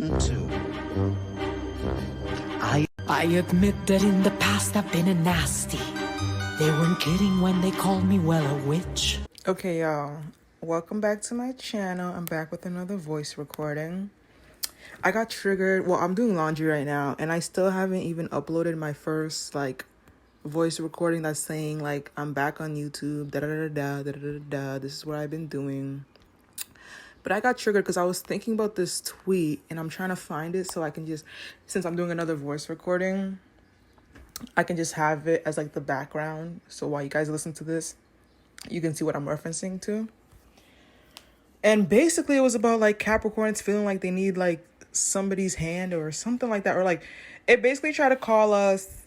listen to. I admit that in the past I've been a nasty. They weren't kidding when they called me, well, a witch. Okay, y'all. Welcome back to my channel. I'm back with another voice recording. I got triggered. Well, I'm doing laundry right now, and I still haven't even uploaded my first, voice recording that's saying, I'm back on YouTube, da-da-da-da, da-da-da-da. This is what I've been doing. But I got triggered because I was thinking about this tweet, and I'm trying to find it so I can just, since I'm doing another voice recording, I can just have it as, the background. So while you guys listen to this, you can see what I'm referencing to. And basically, it was about, Capricorns feeling like they need, somebody's hand or something like that. Or, it basically tried to call us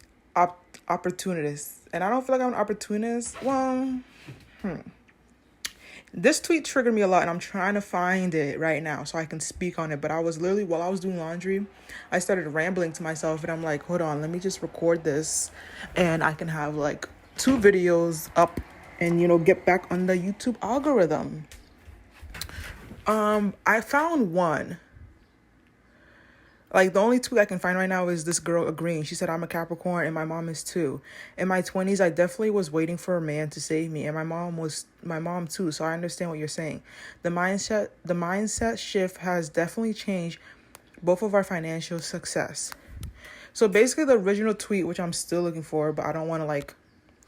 opportunists. And I don't feel like I'm an opportunist. Well, This tweet triggered me a lot, and I'm trying to find it right now so I can speak on it. But I was literally, while I was doing laundry, I started rambling to myself, and I'm like, hold on, let me just record this, and I can have, 2 videos up and, get back on the YouTube algorithm. I found one. The only tweet I can find right now is this girl agreeing. She said, I'm a Capricorn and my mom is too. In my 20s, I definitely was waiting for a man to save me. And my mom too. So I understand what you're saying. The mindset shift has definitely changed both of our financial success. So basically the original tweet, which I'm still looking for, but I don't want to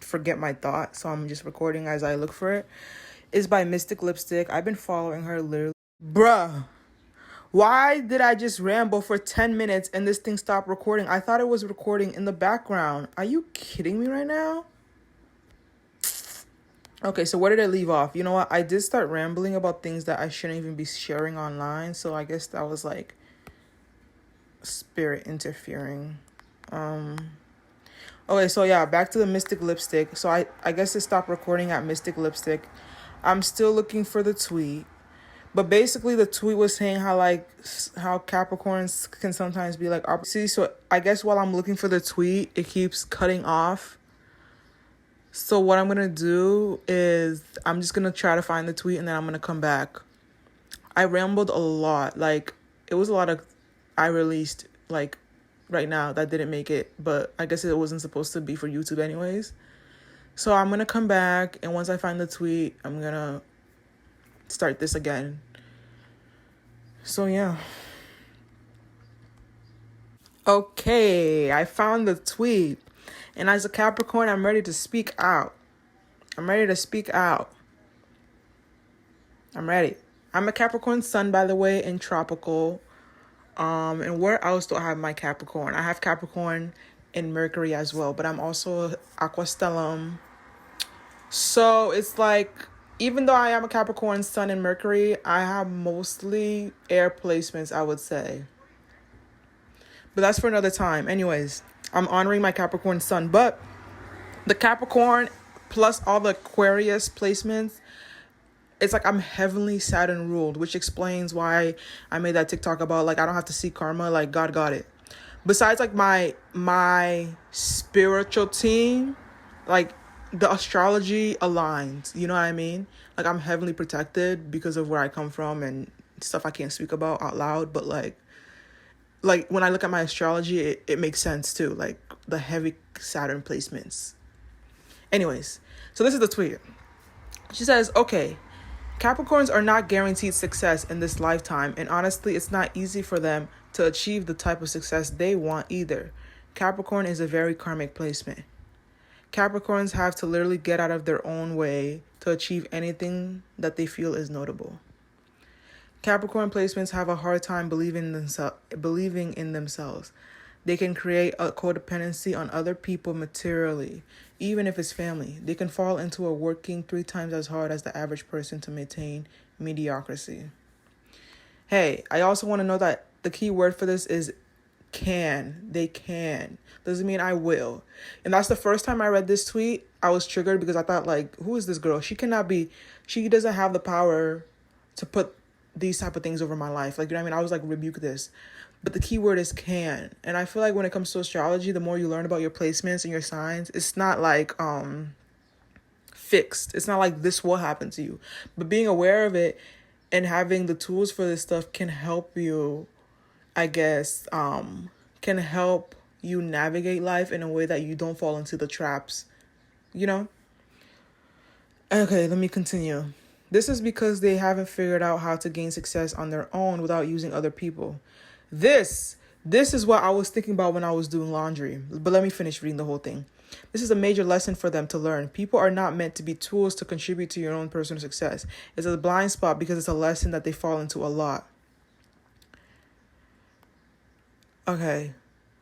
forget my thought. So I'm just recording as I look for it, is by Mystic Lipstick. I've been following her literally. Bruh. Why did I just ramble for 10 minutes and this thing stopped recording? I thought it was recording in the background. Are you kidding me right now? Okay, so where did I leave off? You know what? I did start rambling about things that I shouldn't even be sharing online. So I guess that was spirit interfering. Okay, so yeah, back to the Mystic Lipstick. So I guess it stopped recording at Mystic Lipstick. I'm still looking for the tweet. But basically, the tweet was saying how Capricorns can sometimes be see. So I guess while I'm looking for the tweet, it keeps cutting off. So what I'm gonna do is I'm just gonna try to find the tweet and then I'm gonna come back. I rambled a lot. It was a lot of I released right now that didn't make it, but I guess it wasn't supposed to be for YouTube anyways. So I'm gonna come back, and once I find the tweet, I'm gonna start this again. So yeah. Okay, I found the tweet. And as a Capricorn, I'm ready to speak out. I'm ready. I'm a Capricorn sun, by the way, in tropical. And where else do I have my Capricorn? I have Capricorn in Mercury as well, but I'm also Aquastellum. So it's even though I am a Capricorn sun in Mercury, I have mostly air placements, I would say. But that's for another time. Anyways, I'm honoring my Capricorn sun. But the Capricorn plus all the Aquarius placements, it's I'm heavily Saturn ruled, which explains why I made that TikTok about I don't have to seek karma, God got it. Besides my spiritual team, the astrology aligns, you know what I mean? I'm heavily protected because of where I come from and stuff I can't speak about out loud. But when I look at my astrology, it makes sense too. The heavy Saturn placements. Anyways, so this is the tweet. She says, okay, Capricorns are not guaranteed success in this lifetime. And honestly, it's not easy for them to achieve the type of success they want either. Capricorn is a very karmic placement. Capricorns have to literally get out of their own way to achieve anything that they feel is notable. Capricorn placements have a hard time believing in themselves. They can create a codependency on other people materially, even if it's family. They can fall into a working 3 times as hard as the average person to maintain mediocrity. Hey, I also want to know that the key word for this is can. They can. Doesn't mean I will. And that's the first time I read this tweet, I was triggered because I thought who is this girl? She doesn't have the power to put these type of things over my life. You know what I mean? I was rebuke this. But the key word is can. And I feel when it comes to astrology, the more you learn about your placements and your signs, it's not fixed. It's not this will happen to you. But being aware of it and having the tools for this stuff can help you I guess, can help you navigate life in a way that you don't fall into the traps, you know? Okay, let me continue. This is because they haven't figured out how to gain success on their own without using other people. This this is what I was thinking about when I was doing laundry. But let me finish reading the whole thing. This is a major lesson for them to learn. People are not meant to be tools to contribute to your own personal success. It's a blind spot because it's a lesson that they fall into a lot. Okay.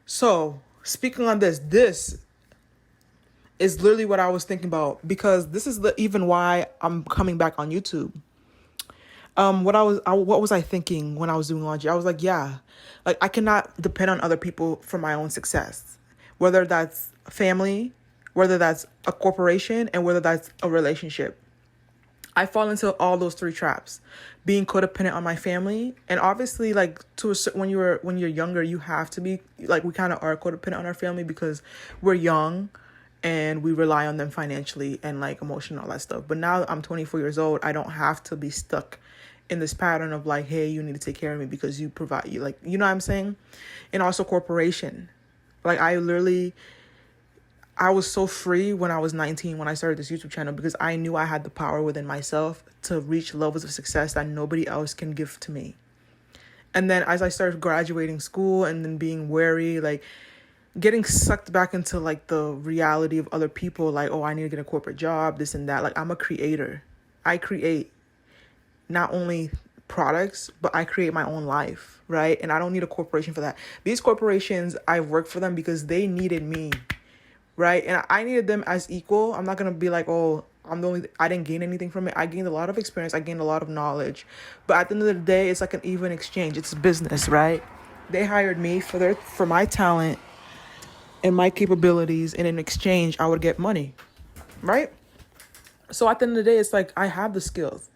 So, speaking on this is literally what I was thinking about, because this is even why I'm coming back on YouTube. What was I thinking when I was doing laundry? I was like, yeah, like I cannot depend on other people for my own success, whether that's family, whether that's a corporation, and whether that's a relationship. I fall into all those three traps: being codependent on my family, and obviously, like when you're younger, you have to be like, we kind of are codependent on our family because we're young and we rely on them financially and like emotion, all that stuff. But now I'm 24 years old. I don't have to be stuck in this pattern of like, hey, you need to take care of me because you provide, you like, you know what I'm saying? And also corporation. Like I was so free when I was 19 when I started this YouTube channel, because I knew I had the power within myself to reach levels of success that nobody else can give to me. And then as I started graduating school and then being wary, like getting sucked back into like the reality of other people, like, oh, I need to get a corporate job, this and that. Like, I'm a creator. I create not only products, but I create my own life, right? And I don't need a corporation for that. These corporations, I work for them because they needed me, right? And I needed them as equal. I'm not going to be like, oh, I didn't gain anything from it. I gained a lot of experience. I gained a lot of knowledge. But at the end of the day, it's like an even exchange. It's business, right? They hired me for my talent and my capabilities, and in exchange, I would get money, right? So at the end of the day, it's like I have the skills.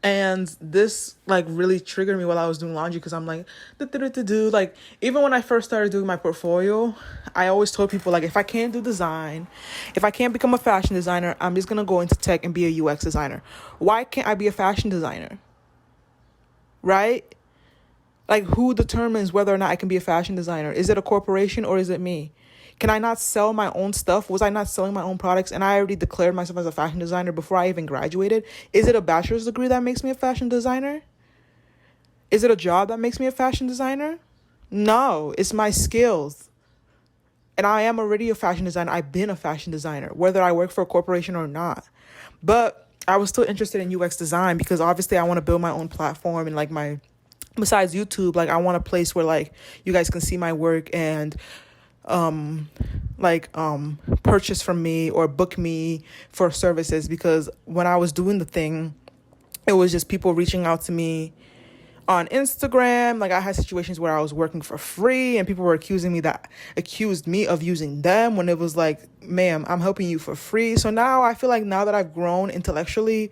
And this like really triggered me while I was doing laundry, because I'm like, like, even when I first started doing my portfolio, I always told people, like, if I can't do design, if I can't become a fashion designer, I'm just gonna go into tech and be a UX designer. Why can't I be a fashion designer? Right? Like, who determines whether or not I can be a fashion designer? Is it a corporation or is it me? Can I not sell my own stuff? Was I not selling my own products? And I already declared myself as a fashion designer before I even graduated. Is it a bachelor's degree that makes me a fashion designer? Is it a job that makes me a fashion designer? No, it's my skills. And I am already a fashion designer. I've been a fashion designer, whether I work for a corporation or not. But I was still interested in UX design because obviously I want to build my own platform, and like besides YouTube, like I want a place where like you guys can see my work and purchase from me or book me for services. Because when I was doing the thing, it was just people reaching out to me on Instagram. Like, I had situations where I was working for free and people were accused me of using them, when it was like, ma'am, I'm helping you for free. So now I feel like, now that I've grown intellectually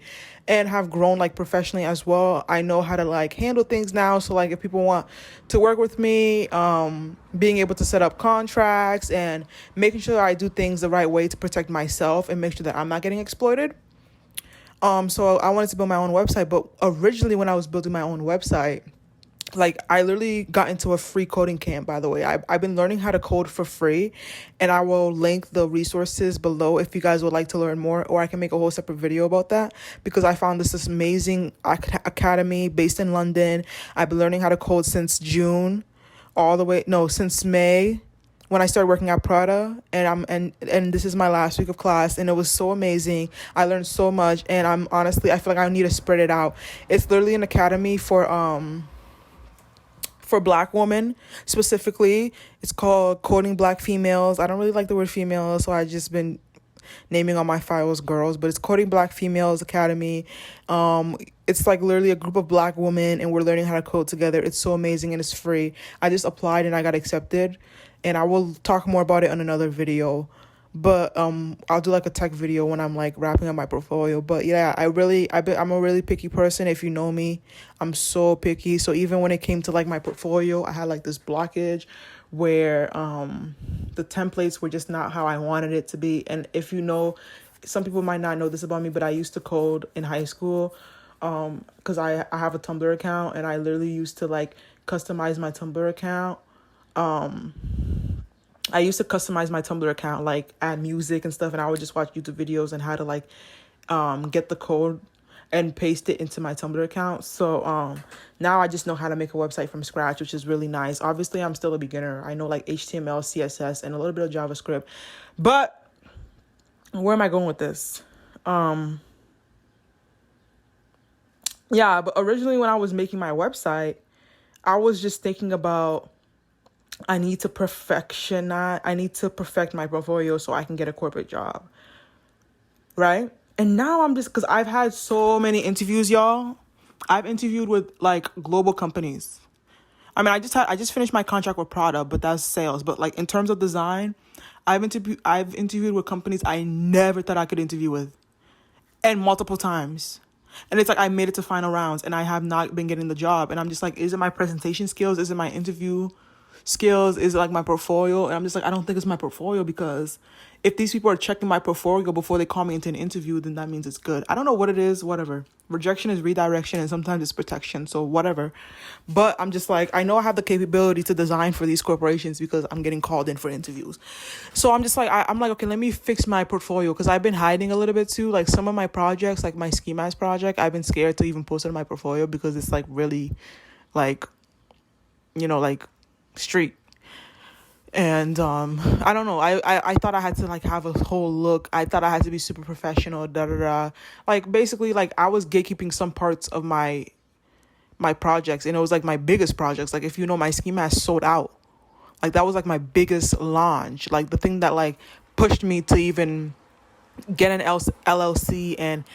and have grown like professionally as well, I know how to like handle things now. So like, if people want to work with me, being able to set up contracts and making sure I do things the right way to protect myself and make sure that I'm not getting exploited. So I wanted to build my own website, but originally when I was building my own website, like, I literally got into a free coding camp, by the way. I've been learning how to code for free, and I will link the resources below if you guys would like to learn more, or I can make a whole separate video about that, because I found this amazing academy based in London. I've been learning how to code since since May, when I started working at Prada, and this is my last week of class, and it was so amazing. I learned so much, and I feel like I need to spread it out. It's literally an academy for Black women specifically. It's called Coding Black Females. I don't really like the word female, so I just been naming on my files girls, but it's Coding Black Females Academy. It's like literally a group of Black women, and we're learning how to code together. It's so amazing, and it's free. I just applied and I got accepted, and I will talk more about it on another video. But I'll do like a tech video when I'm like wrapping up my portfolio. But yeah, I'm a really picky person. If you know me, I'm so picky. So even when it came to like my portfolio, I had like this blockage where the templates were just not how I wanted it to be. And if you know, some people might not know this about me, but I used to code in high school because I have a Tumblr account, and I literally used to like customize my Tumblr account. I used to customize my Tumblr account, like add music and stuff, and I would just watch YouTube videos and how to like get the code and paste it into my Tumblr account. So now I just know how to make a website from scratch, which is really nice. Obviously, I'm still a beginner. I know like HTML, CSS, and a little bit of JavaScript. But where am I going with this? Yeah, but originally when I was making my website, I was just thinking about I need to perfect my portfolio so I can get a corporate job. Right? And now I'm just, because I've had so many interviews, y'all. I've interviewed with like global companies. I mean, I just finished my contract with Prada, but that's sales. But like in terms of design, I've interviewed with companies I never thought I could interview with, and multiple times. And it's like I made it to final rounds and I have not been getting the job. And I'm just like, is it my presentation skills? Is it my interview skills? Is it like my portfolio? And I'm just like, I don't think it's my portfolio, because if these people are checking my portfolio before they call me into an interview, then that means it's good. I don't know what it is, whatever. Rejection is redirection, and sometimes it's protection, so whatever. But I'm just like, I know I have the capability to design for these corporations because I'm getting called in for interviews. So I'm just like, I'm like, okay, let me fix my portfolio, because I've been hiding a little bit too. Like some of my projects, like my ski mask project, I've been scared to even post it on my portfolio because it's like really like, like street. And I don't know, I thought I had to like have a whole look. I thought I had to be super professional, like basically like I was gatekeeping some parts of my projects, and it was like my biggest projects. Like if my ski mask sold out, like that was like my biggest launch, like the thing that like pushed me to even get an LLC and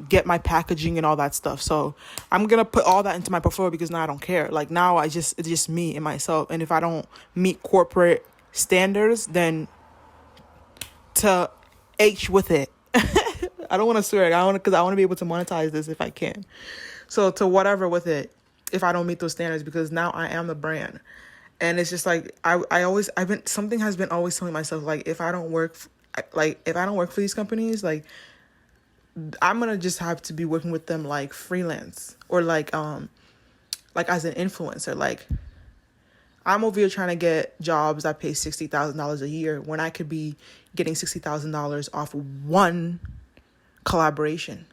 get my packaging and all that stuff. So I'm gonna put all that into my portfolio, because now I don't care. Like now it's just me and myself. And if I don't meet corporate standards, then to H with it. I don't want to swear. Because I want to be able to monetize this if I can. So to whatever with it, if I don't meet those standards, because now I am the brand. And it's just like something has been always telling myself, like if I don't work for these companies, like I'm gonna just have to be working with them like freelance, or like as an influencer. Like I'm over here trying to get jobs that pay $60,000 a year when I could be getting $60,000 off one collaboration.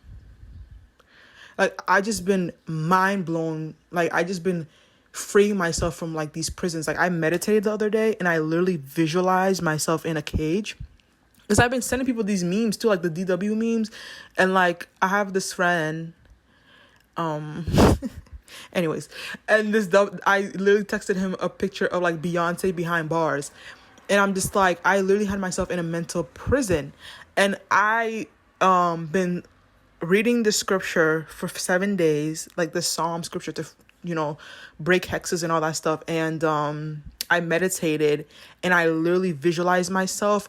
Like I just been mind blown. Like I just been freeing myself from like these prisons. Like I meditated the other day and I literally visualized myself in a cage. Because I've been sending people these memes too, like the DW memes. And like I have this friend, anyways, and I literally texted him a picture of like Beyonce behind bars. And I'm just like, I literally had myself in a mental prison. And I been reading the scripture for 7 days, like the Psalm scripture to break hexes and all that stuff. And I meditated and I literally visualized myself.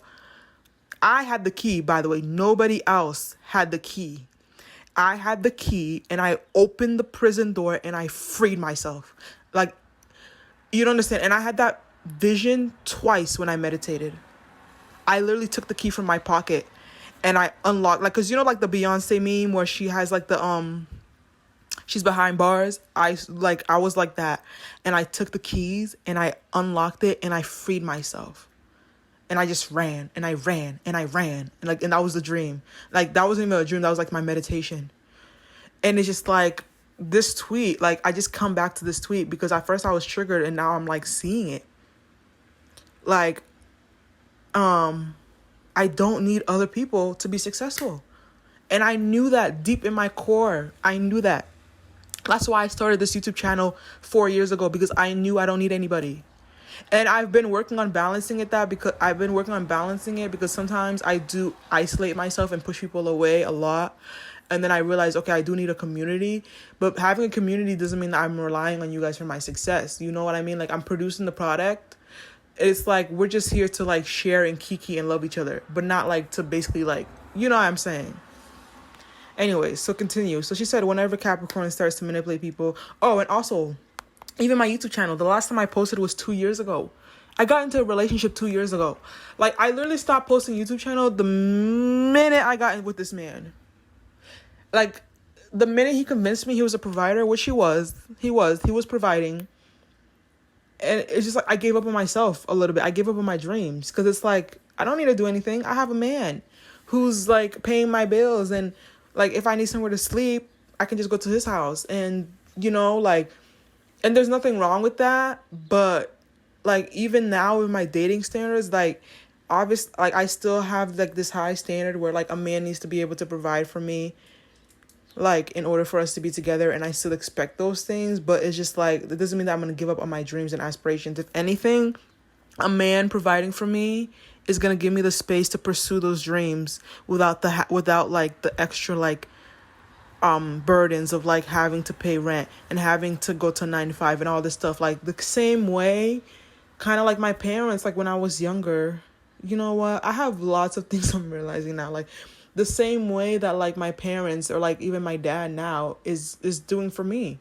I had the key, by the way. Nobody else had the key. I had the key and I opened the prison door and I freed myself. Like, you don't understand. And I had that vision twice when I meditated. I literally took the key from my pocket and I unlocked, like, cause like the Beyonce meme where she has like the, she's behind bars. I was like that. And I took the keys and I unlocked it and I freed myself. And I just ran and I ran and I ran. And that was the dream. Like that wasn't even a dream. That was like my meditation. And it's just like this tweet, like I just come back to this tweet because at first I was triggered and now I'm like seeing it. Like, I don't need other people to be successful. And I knew that deep in my core. I knew that. That's why I started this YouTube channel 4 years ago, because I knew I don't need anybody. And I've been working on balancing it because sometimes I do isolate myself and push people away a lot. And then I realize, okay, I do need a community. But having a community doesn't mean that I'm relying on you guys for my success. You know what I mean? Like I'm producing the product. It's like we're just here to like share and kiki and love each other, but not like to basically like, you know what I'm saying? Anyways, so continue. So she said whenever Capricorn starts to manipulate people. Oh, and also, even my YouTube channel, the last time I posted was 2 years ago. I got into a relationship 2 years ago. Like, I literally stopped posting YouTube channel the minute I got in with this man. Like, the minute he convinced me he was a provider, which he was providing. And it's just like I gave up on myself a little bit. I gave up on my dreams because it's like I don't need to do anything. I have a man who's like paying my bills, and like if I need somewhere to sleep, I can just go to his house. And like, and there's nothing wrong with that, but like even now with my dating standards, like obvious, like I still have like this high standard where like a man needs to be able to provide for me, like in order for us to be together, and I still expect those things. But it's just like it doesn't mean that I'm gonna give up on my dreams and aspirations. If anything, a man providing for me is gonna give me the space to pursue those dreams without like the extra like burdens of like having to pay rent and having to go to 9 to 5 and all this stuff. Like the same way, kind of like my parents, like when I was younger. You know what? I have lots of things I'm realizing now. Like the same way that like my parents or like even my dad now is doing for me.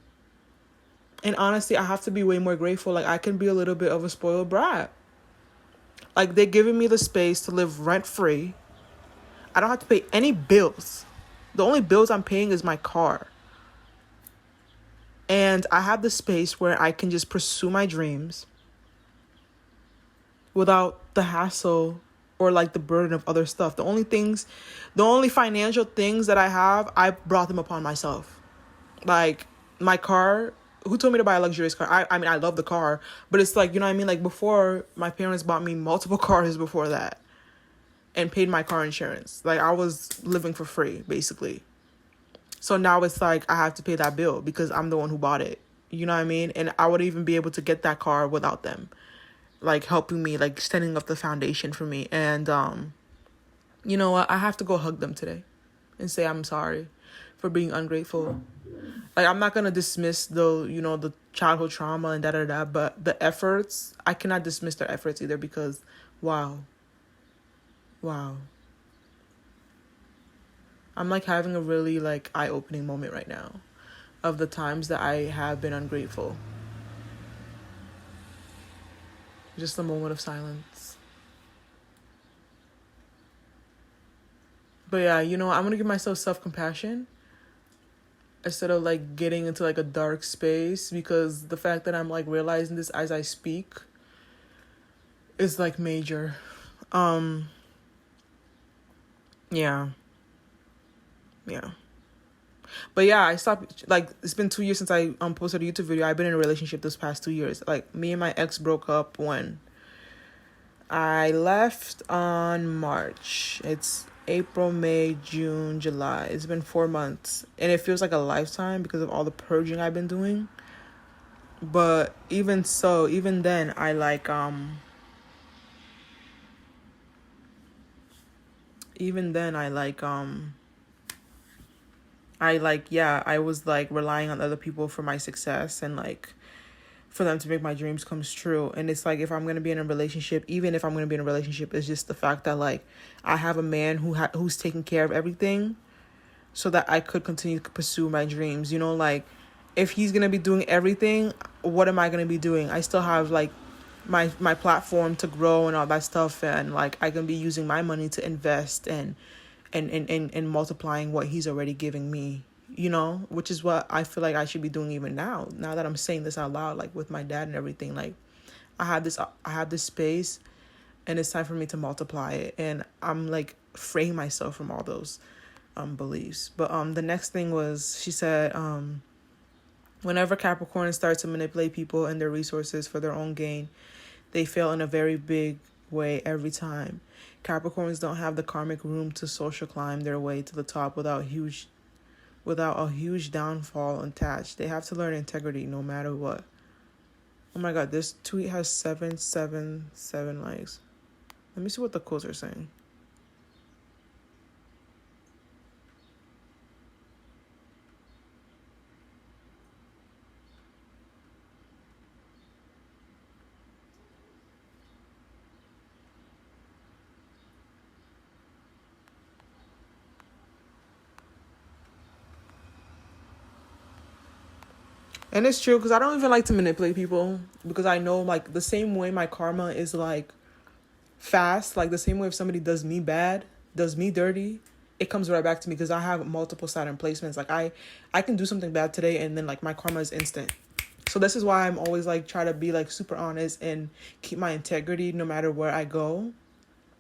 And honestly, I have to be way more grateful. Like I can be a little bit of a spoiled brat. Like they're giving me the space to live rent free. I don't have to pay any bills. The only bills I'm paying is my car. And I have the space where I can just pursue my dreams without the hassle or like the burden of other stuff. The only financial things that I have, I brought them upon myself. Like my car, who told me to buy a luxurious car? I mean, I love the car, but it's like, you know what I mean? Like before, my parents bought me multiple cars before that and paid my car insurance. Like I was living for free, basically. So now it's like I have to pay that bill because I'm the one who bought it. You know what I mean? And I would even be able to get that car without them, like helping me, like setting up the foundation for me. And you know what? I have to go hug them today and say I'm sorry for being ungrateful. Like I'm not gonna dismiss the childhood trauma and da, but the efforts, I cannot dismiss their efforts either because wow. I'm like having a really like eye-opening moment right now of the times that I have been ungrateful. Just a moment of silence. But yeah, I'm gonna give myself self-compassion instead of like getting into like a dark space, because the fact that I'm like realizing this as I speak is like major. Yeah. But yeah, I stopped, like, it's been 2 years since I posted a YouTube video. I've been in a relationship this past 2 years. Like, me and my ex broke up when I left on March. It's April, May, June, July. It's been 4 months. And it feels like a lifetime because of all the purging I've been doing. But even so, even then, I like, I was like relying on other people for my success and like for them to make my dreams come true. And it's like, if I'm going to be in a relationship, even if I'm going to be in a relationship, it's just the fact that like I have a man who's taking care of everything so that I could continue to pursue my dreams. Like if he's going to be doing everything, what am I going to be doing? I still have like my platform to grow and all that stuff. And like I can be using my money to invest and multiplying what he's already giving me, which is what I feel like I should be doing even now that I'm saying this out loud, like with my dad and everything. Like I have this space and it's time for me to multiply it. And I'm like freeing myself from all those beliefs. But the next thing was, she said, whenever Capricorn starts to manipulate people and their resources for their own gain, they fail in a very big way every time. Capricorns don't have the karmic room to social climb their way to the top without a huge downfall attached. They have to learn integrity no matter what. Oh my god, this tweet has 777 likes. Let me see what the quotes are saying. And it's true, because I don't even like to manipulate people, because I know like the same way my karma is like fast, like the same way if somebody does me bad, does me dirty, it comes right back to me, because I have multiple Saturn placements. Like I can do something bad today and then like my karma is instant. So this is why I'm always like try to be like super honest and keep my integrity no matter where I go,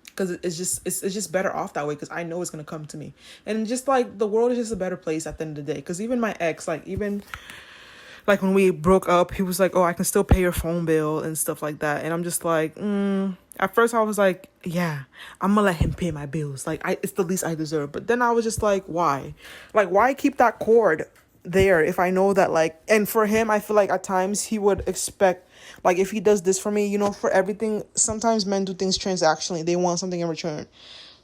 because it's just better off that way, because I know it's gonna come to me. And just like the world is just a better place at the end of the day, because even my ex, like even like when we broke up, he was like, oh, I can still pay your phone bill and stuff like that. And I'm just like, at first I was like, yeah, I'm gonna let him pay my bills, like it's the least I deserve. But then I was just like why keep that cord there if I know that, like, and for him, I feel like at times he would expect, like, if he does this for me, for everything, sometimes men do things transactionally, they want something in return.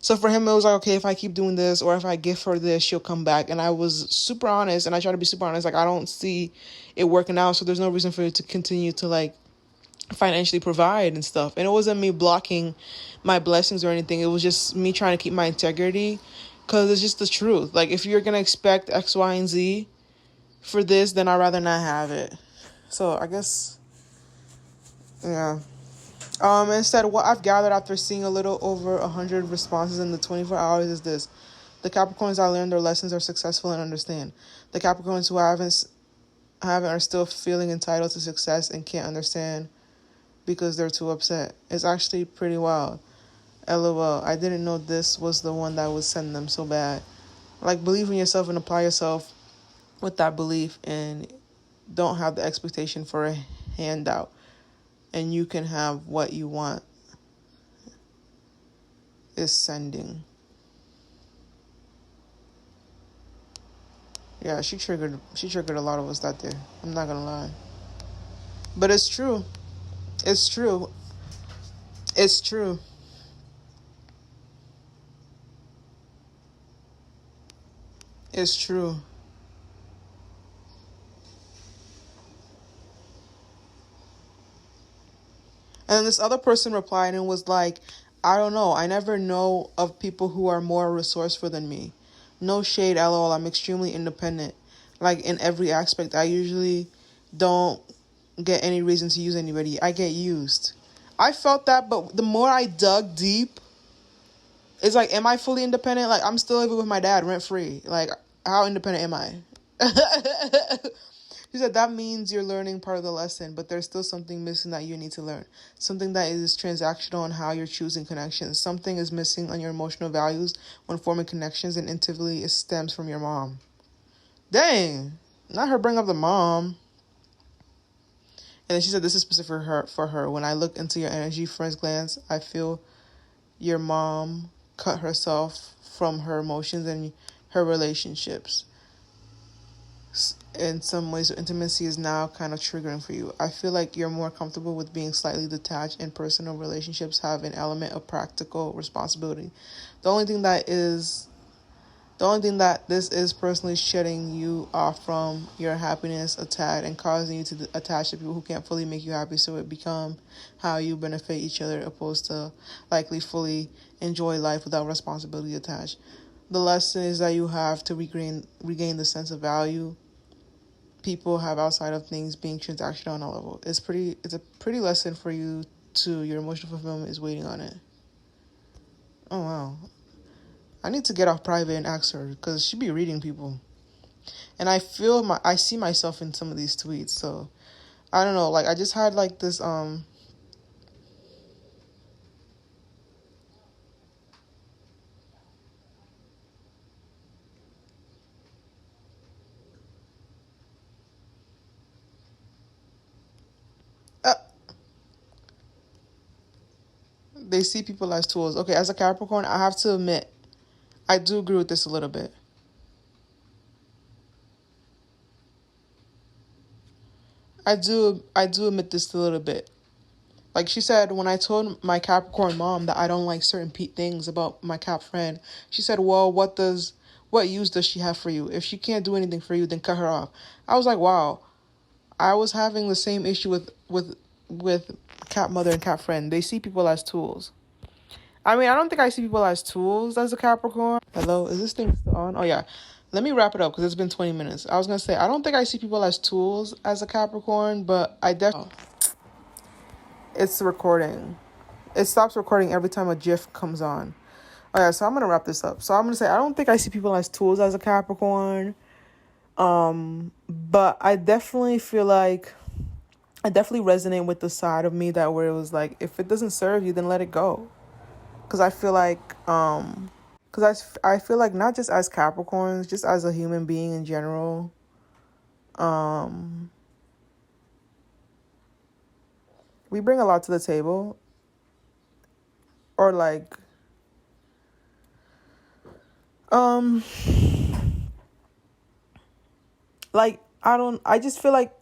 So for him, it was like, okay, if I keep doing this, or if I give her this, she'll come back. And I was super honest, and I try to be super honest. Like, I don't see it working out, so there's no reason for you to continue to, like, financially provide and stuff. And it wasn't me blocking my blessings or anything. It was just me trying to keep my integrity, because it's just the truth. Like, if you're going to expect X, Y, and Z for this, then I'd rather not have it. So I guess, yeah. Instead, what I've gathered after seeing a little over 100 responses in the 24 hours is this: the Capricorns that learn their lessons are successful and understand. The Capricorns who haven't are still feeling entitled to success and can't understand because they're too upset. It's actually pretty wild. LOL. I didn't know this was the one that would send them so bad. Like, believe in yourself and apply yourself with that belief, and don't have the expectation for a handout. And you can have what you want is sending. Yeah, she triggered a lot of us that day. I'm not gonna lie. But it's true. It's true. It's true. It's true. And this other person replied and was like, I don't know. I never know of people who are more resourceful than me. No shade, lol. I'm extremely independent. Like, in every aspect. I usually don't get any reason to use anybody. I get used. I felt that, but the more I dug deep, it's like, am I fully independent? Like, I'm still living with my dad rent free. Like, how independent am I? She said that means you're learning part of the lesson, but there's still something missing that you need to learn. Something that is transactional on how you're choosing connections. Something is missing on your emotional values when forming connections, and intuitively it stems from your mom. Dang. Not her bring up the mom. And then she said this is specific for her. When I look into your energy first glance, I feel your mom cut herself from her emotions and her relationships. In some ways, intimacy is now kind of triggering for you. I feel like you're more comfortable with being slightly detached, and personal relationships have an element of practical responsibility. The only thing that this is personally shutting you off from your happiness a tad and causing you to attach to people who can't fully make you happy, so it become how you benefit each other opposed to likely fully enjoy life without responsibility attached. The lesson is that you have to regain the sense of value people have outside of things being transactional on a level. It's a pretty lesson for you to your emotional fulfillment is waiting on it. Oh wow. I need to get off private and ask her, because she be reading people. And I see myself in some of these tweets, so I don't know, like I just had like this uh, they see people as tools. Okay, as a Capricorn, I have to admit, I do agree with this a little bit. I do admit this a little bit. Like she said, when I told my Capricorn mom that I don't like certain things about my Cap friend, she said, "Well, what use does she have for you? If she can't do anything for you, then cut her off." I was like, "Wow." I was having the same issue with Cap mother and Cap friend. They see people as tools. I mean, I don't think I see people as tools as a Capricorn. Hello, is this thing still on? Oh yeah. Let me wrap it up because it's been 20 minutes. I was gonna say I don't think I see people as tools as a Capricorn, but I definitely. It's recording. It stops recording every time a GIF comes on. Oh yeah, so I'm gonna wrap this up. So I'm gonna say I don't think I see people as tools as a Capricorn. But I definitely feel like I definitely resonate with the side of me that where it was like, if it doesn't serve you, then let it go. Because I feel like, I feel like not just as Capricorns, just as a human being in general, we bring a lot to the table. Or like, um, I just feel like,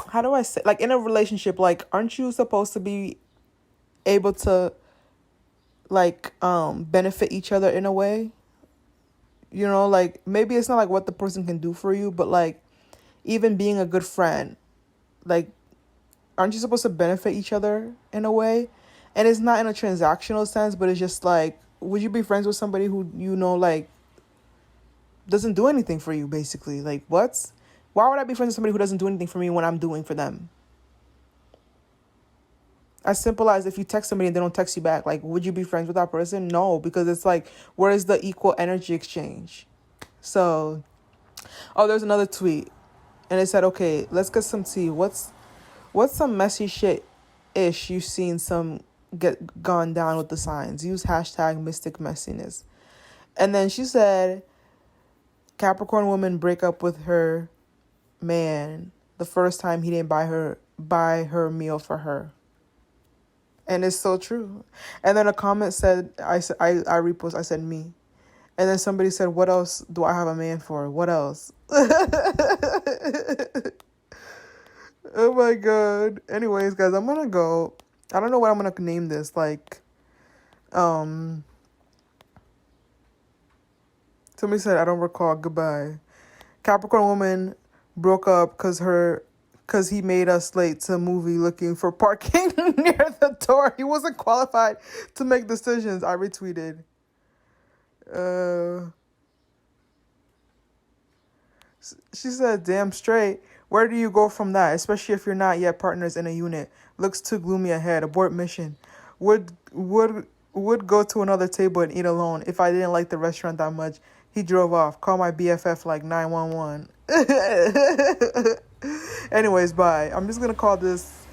how do I say, like in a relationship, like, aren't you supposed to be able to like benefit each other in a way? You know, like maybe it's not like what the person can do for you, but like even being a good friend, like aren't you supposed to benefit each other in a way? And it's not in a transactional sense, but it's just like, would you be friends with somebody who, you know, like doesn't do anything for you, basically? Like, why would I be friends with somebody who doesn't do anything for me when I'm doing for them? As simple as, if you text somebody and they don't text you back, like, would you be friends with that person? No, because it's like, where is the equal energy exchange? So, oh, there's another tweet, and it said, okay, let's get some tea. What's some messy shit ish you've seen some get gone down with the signs? Use hashtag mystic messiness. And then she said, Capricorn woman break up with her man the first time he didn't buy her meal for her. And it's so true. And then a comment said, I repost, I said, me. And then somebody said, what else do I have a man for? What else? Oh my god. Anyways, guys, I'm gonna go. I don't know what I'm gonna name this. Like, somebody said, I don't recall. Goodbye. Capricorn woman broke up because he made us late to a movie looking for parking near the door. He wasn't qualified to make decisions. I retweeted. She said, damn straight. Where do you go from that? Especially if you're not yet partners in a unit. Looks too gloomy ahead. Abort mission. Would go to another table and eat alone. If I didn't like the restaurant that much, he drove off. Call my BFF like 911. Anyways, bye. I'm just gonna call this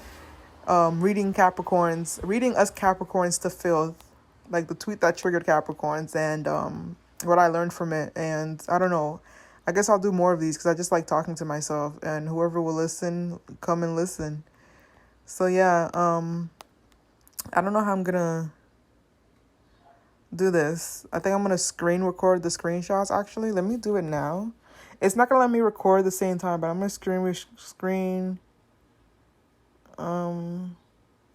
reading us Capricorns to filth. Like the tweet that triggered Capricorns, and what I learned from it. And I don't know. I guess I'll do more of these because I just like talking to myself, and whoever will listen, come and listen. So yeah, I don't know how I'm gonna do this. I think I'm gonna screen record the screenshots. Actually, let me do it now. It's not gonna let me record at the same time, but I'm gonna screen. Oh,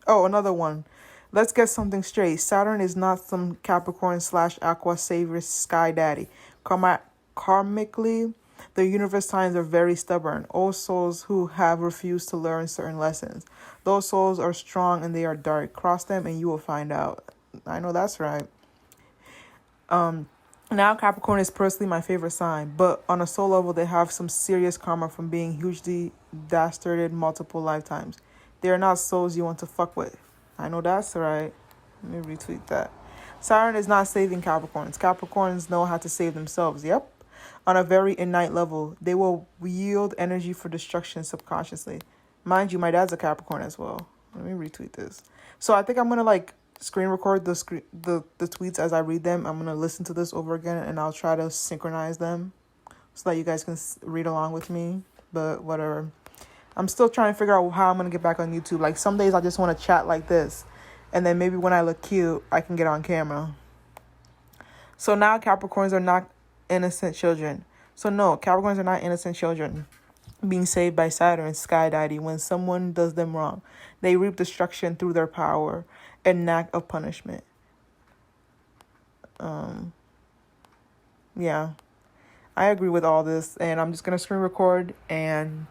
another one. Let's get something straight. Saturn is not some Capricorn / Aqua savior sky daddy. Karmically, the universe signs are very stubborn. Old souls who have refused to learn certain lessons. Those souls are strong and they are dark. Cross them and you will find out. I know that's right. Now Capricorn is personally my favorite sign, but on a soul level, they have some serious karma from being hugely dastarded multiple lifetimes. They are not souls you want to fuck with. I know that's right. Let me retweet that. Saturn is not saving Capricorns. Capricorns know how to save themselves. Yep. On a very innate level, they will yield energy for destruction subconsciously. Mind you, my dad's a Capricorn as well. Let me retweet this. So I think I'm gonna like screen record the tweets as I read them. I'm gonna listen to this over again, and I'll try to synchronize them so that you guys can read along with me. But whatever. I'm still trying to figure out how I'm gonna get back on YouTube. Like some days I just want to chat like this, and then maybe when I look cute, I can get on camera. So now Capricorns are not innocent children. So no, Capricorns are not innocent children being saved by Saturn, sky daddy, when someone does them wrong. They reap destruction through their power and knack of punishment. Yeah, I agree with all this, and I'm just gonna screen record and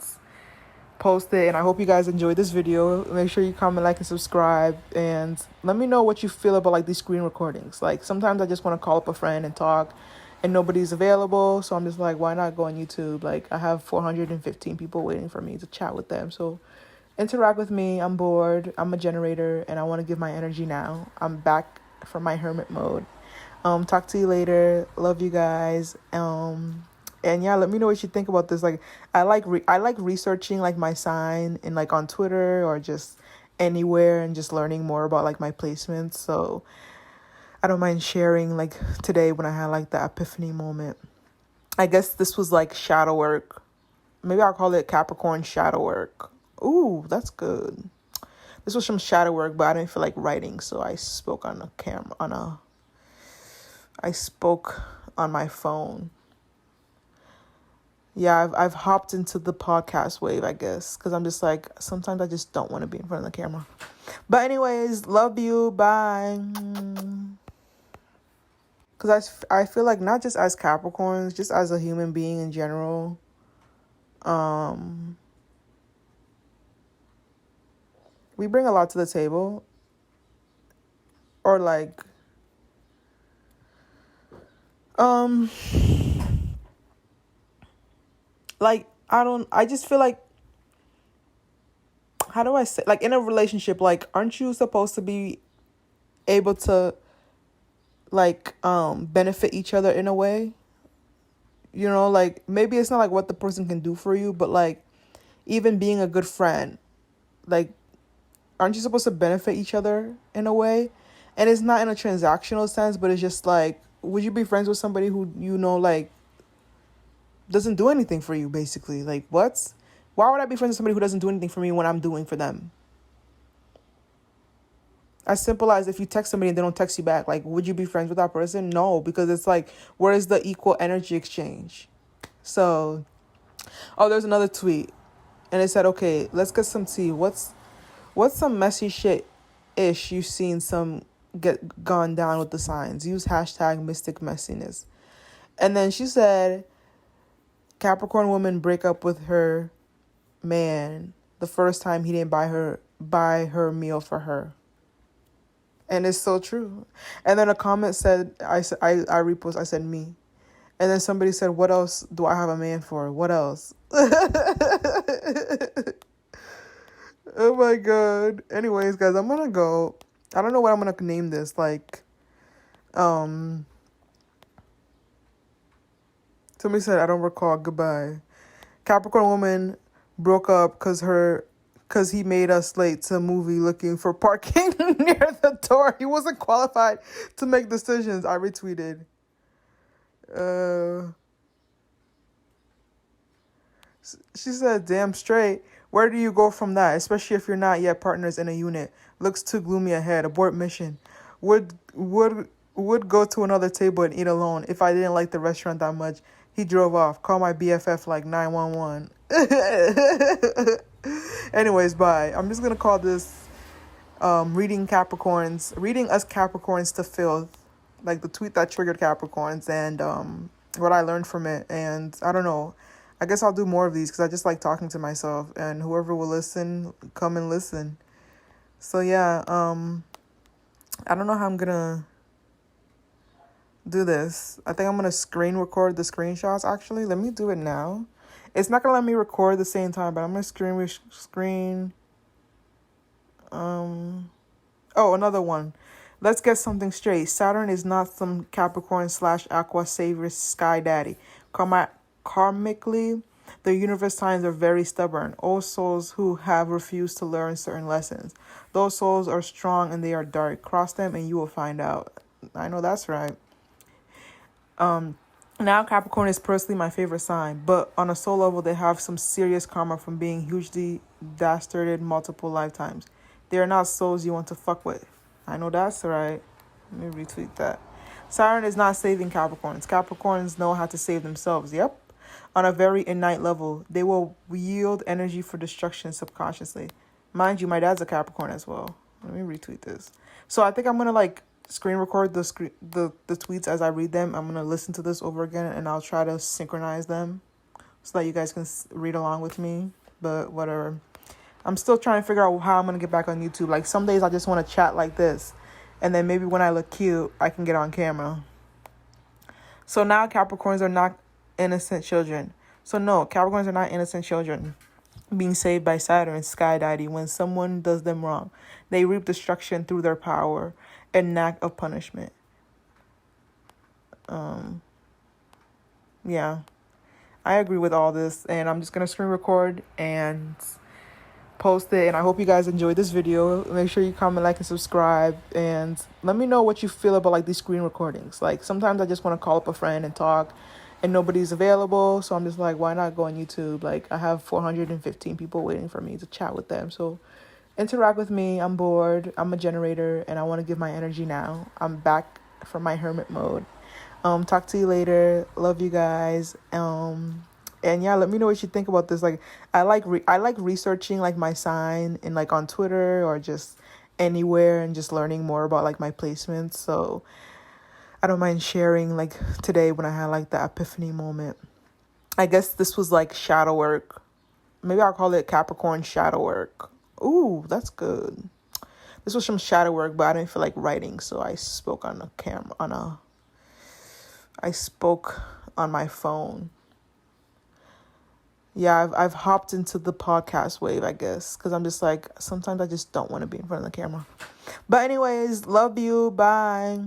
post it. And I hope you guys enjoyed this video. Make sure you comment, like, and subscribe, and let me know what you feel about like these screen recordings. Like sometimes I just want to call up a friend and talk, and nobody's available, so I'm just like, why not go on YouTube? Like I have 415 people waiting for me to chat with them, so interact with me. I'm bored, I'm a generator, and I want to give my energy now. I'm back from my hermit mode. Talk to you later. Love you guys. And yeah, let me know what you think about this. Like, I like researching like my sign and like on Twitter or just anywhere and just learning more about like my placements. So I don't mind sharing like today when I had like the epiphany moment. I guess this was like shadow work. Maybe I'll call it Capricorn shadow work. Ooh, that's good. This was some shadow work, but I didn't feel like writing, so I spoke on a camera I spoke on my phone. Yeah, I've hopped into the podcast wave, I guess, because I'm just like, sometimes I just don't want to be in front of the camera. But anyways, love you. Bye. Because I feel like not just as Capricorns, just as a human being in general, we bring a lot to the table. Or like, um, I just feel like, how do I say, like in a relationship, like, aren't you supposed to be able to like benefit each other in a way? You know, like maybe it's not like what the person can do for you, but like even being a good friend, like aren't you supposed to benefit each other in a way? And it's not in a transactional sense, but it's just like, would you be friends with somebody who, you know, like doesn't do anything for you, basically? Like, what? Why would I be friends with somebody who doesn't do anything for me when I'm doing for them? As simple as if you text somebody and they don't text you back, like, would you be friends with that person? No, because it's like, where is the equal energy exchange? So, oh, there's another tweet, and it said, okay, let's get some tea. What's some messy shit ish you've seen some get gone down with the signs? Use hashtag mystic messiness. And then she said, Capricorn woman break up with her man the first time he didn't buy her meal for her. And it's so true. And then a comment said, I repost, I said me. And then somebody said, what else do I have a man for? What else? Oh my God. Anyways, guys, I'm gonna go. I don't know what I'm gonna name this. Like, somebody said, I don't recall. Goodbye. Capricorn woman broke up because he made us late to a movie looking for parking near the door. He wasn't qualified to make decisions. I retweeted. She said, damn straight. Where do you go from that? Especially if you're not yet partners in a unit. Looks too gloomy ahead. Abort mission. Would go to another table and eat alone. If I didn't like the restaurant that much, he drove off. Call my BFF like 911. Anyways, bye. I'm just gonna call this reading us Capricorns to filth. Like the tweet that triggered Capricorns and what I learned from it. And I don't know. I guess I'll do more of these because I just like talking to myself, and whoever will listen, come and listen. So yeah, I don't know how I'm gonna do this. I think I'm gonna screen record the screenshots. Actually, let me do it now. It's not gonna let me record at the same time, but I'm gonna screen. Oh, another one. Let's get something straight. Saturn is not some Capricorn / Aqua savior sky daddy. Karmically, the universe signs are very stubborn. Old souls who have refused to learn certain lessons. Those souls are strong and they are dark. Cross them and you will find out. I know that's right. Now Capricorn is personally my favorite sign, but on a soul level, they have some serious karma from being hugely dastarded multiple lifetimes. They are not souls you want to fuck with. I know that's right. Let me retweet that. Saturn is not saving Capricorns. Capricorns know how to save themselves. Yep. On a very innate level, they will yield energy for destruction subconsciously. Mind you, my dad's a Capricorn as well. Let me retweet this. So I think I'm gonna like screen record the tweets as I read them. I'm gonna listen to this over again, and I'll try to synchronize them so that you guys can read along with me. But whatever. I'm still trying to figure out how I'm gonna get back on YouTube. Like some days I just want to chat like this, and then maybe when I look cute, I can get on camera. So now Capricorns are not innocent children. So no, Capricorns are not innocent children being saved by Saturn and Sky Daddy when someone does them wrong. They reap destruction through their power and knack of punishment. Yeah. I agree with all this, and I'm just gonna screen record and post it. And I hope you guys enjoyed this video. Make sure you comment, like, and subscribe, and let me know what you feel about like these screen recordings. Like sometimes I just want to call up a friend and talk, and nobody's available, so I'm just like, why not go on YouTube? Like I have 415 people waiting for me to chat with them, so interact with me. I'm bored, I'm a generator, and I want to give my energy now. I'm back from my hermit mode. Talk to you later. Love you guys. And yeah, let me know what you think about this. Like I like researching like my sign and like on Twitter or just anywhere, and just learning more about like my placements. So I don't mind sharing like today when I had like the epiphany moment. I guess this was like shadow work. Maybe I'll call it Capricorn shadow work. Ooh, that's good. This was some shadow work, but I didn't feel like writing, so I spoke on a camera I spoke on my phone. Yeah, I've hopped into the podcast wave, I guess, because I'm just like, sometimes I just don't want to be in front of the camera. But anyways, love you. Bye.